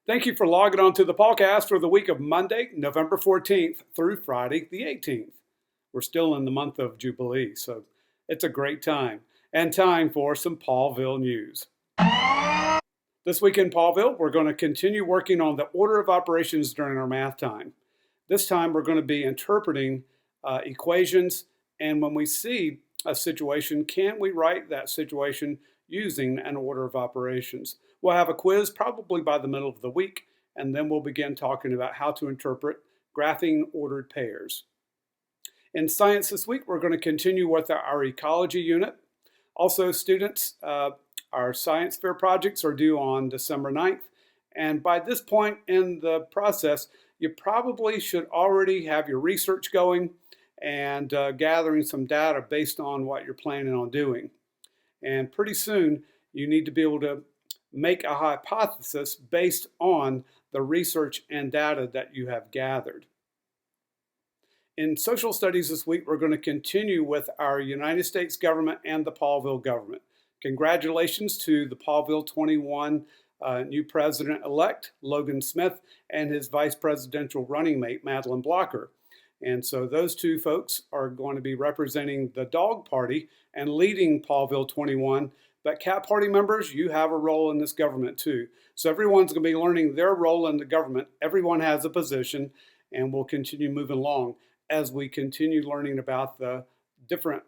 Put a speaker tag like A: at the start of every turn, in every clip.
A: Thank you for logging on to the PawCast for the week of Monday, November 14th through Friday, the 18th. We're still in the month of Jubilee, so it's a great time. And time for some Pawville news. This week in Pawville, we're going to continue working on the order of operations during our math time. This time, we're going to be interpreting equations, and when we see a situation, can we write that situation using an order of operations? We'll have a quiz probably by the middle of the week, and then we'll begin talking about how to interpret graphing ordered pairs. In science this week, we're going to continue with our ecology unit. Also, students, our science fair projects are due on December 9th, and by this point in the process, you probably should already have your research going and gathering some data based on what you're planning on doing. And pretty soon, you need to be able to make a hypothesis based on the research and data that you have gathered. In social studies this week, we're going to continue with our United States government and the Pawville government. Congratulations to the Pawville 21 new president-elect, Logan Smith, and his vice presidential running mate, Madeline Blocker. And so those two folks are going to be representing the Dog Party and leading Pawville 21. But Cat Party members, you have a role in this government too. So everyone's going to be learning their role in the government. Everyone has a position, and we'll continue moving along as we continue learning about the different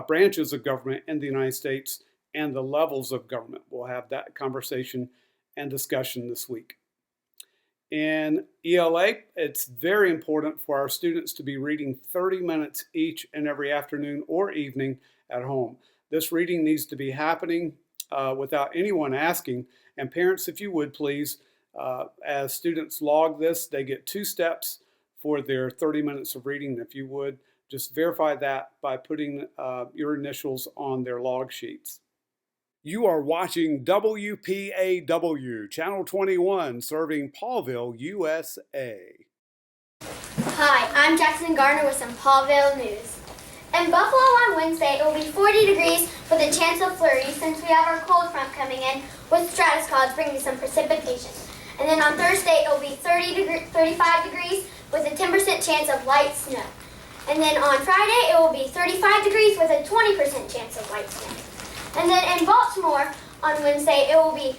A: branches of government in the United States and the levels of government. We'll have that conversation and discussion this week. In ELA, it's very important for our students to be reading 30 minutes each and every afternoon or evening at home. This reading needs to be happening without anyone asking. And parents, if you would please, as students log this, they get 2 steps for their 30 minutes of reading. If you would, just verify that by putting your initials on their log sheets. You are watching WPAW, Channel 21, serving Pawville, USA.
B: Hi, I'm Jackson Garner with some Pawville news. In Buffalo on Wednesday, it will be 40 degrees with a chance of flurries since we have our cold front coming in with stratus clouds bringing some precipitation. And then on Thursday, it will be 35 degrees with a 10% chance of light snow. And then on Friday, it will be 35 degrees with a 20% chance of light snow. And then in Baltimore on Wednesday, it will be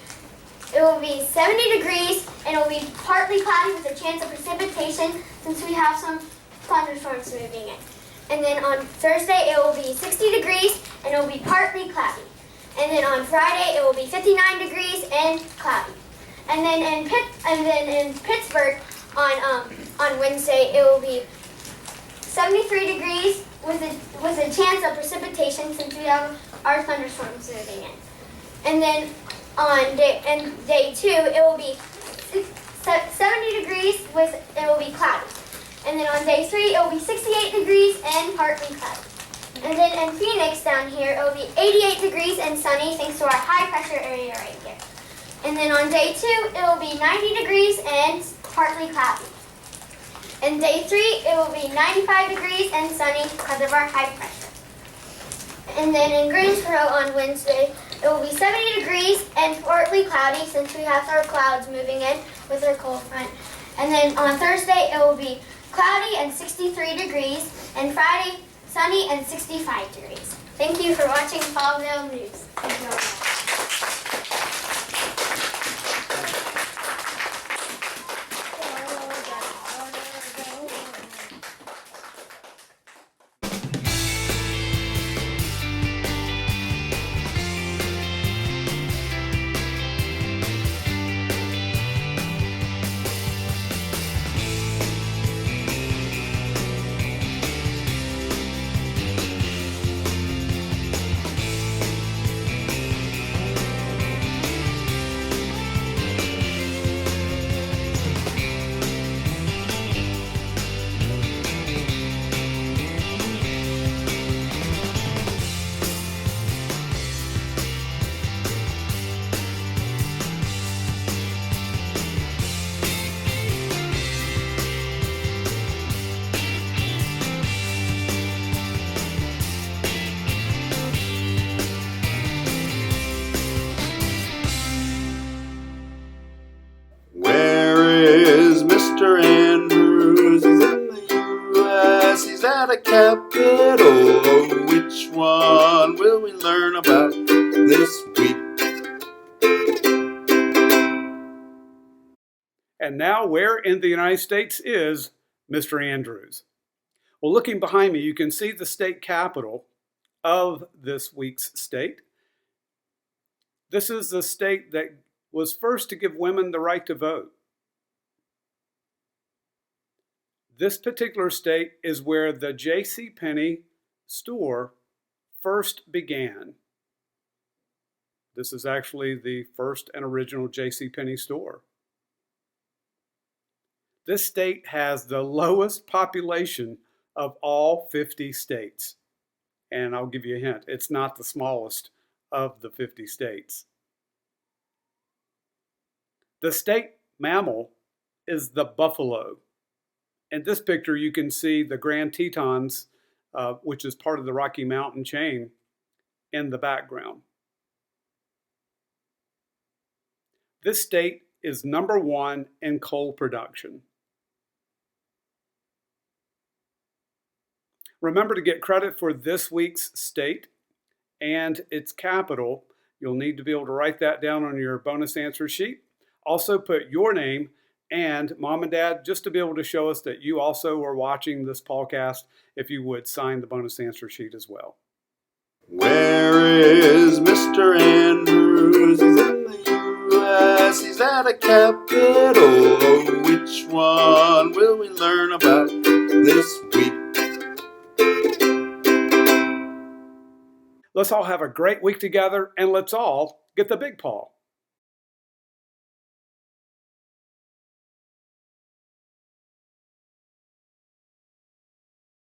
B: 70 degrees and it will be partly cloudy with a chance of precipitation since we have some thunderstorms moving in. And then on Thursday, it will be 60 degrees and it will be partly cloudy. And then on Friday, it will be 59 degrees and cloudy. And then in Pittsburgh on Wednesday, it will be 73 degrees with a chance of precipitation since we have our thunderstorms moving in. And then on day 2, it will be 70 degrees with it will be cloudy. And then on day 3, it will be 68 degrees and partly cloudy. And then in Phoenix down here, it will be 88 degrees and sunny thanks to our high pressure area right here. And then on day 2, it will be 90 degrees and partly cloudy. And day 3, it will be 95 degrees and sunny because of our high pressure. And then in Greensboro on Wednesday, it will be 70 degrees and partly cloudy since we have our clouds moving in with our cold front. And then on Thursday, it will be cloudy and 63 degrees, and Friday, sunny and 65 degrees. Thank you for watching Pawville News. Thank you very much.
C: a capital? Oh, which one will we learn about this week?
A: And now, where in the United States is Mr. Andrews? Well, looking behind me, you can see the state capital of this week's state. This is the state that was first to give women the right to vote. This particular state is where the JCPenney store first began. This is actually the first and original JCPenney store. This state has the lowest population of all 50 states. And I'll give you a hint, it's not the smallest of the 50 states. The state mammal is the buffalo. In this picture, you can see the Grand Tetons, which is part of the Rocky Mountain chain, in the background. This state is number one in coal production. Remember, to get credit for this week's state and its capital, you'll need to be able to write that down on your bonus answer sheet. Also put your name and mom and dad, just to be able to show us that you also are watching this podcast. If you would, sign the bonus answer sheet as well.
C: Where is Mr. Andrews? He's in the U.S. He's at a capital. Oh, which one will we learn about this week?
A: Let's all have a great week together, and let's all get the big paw.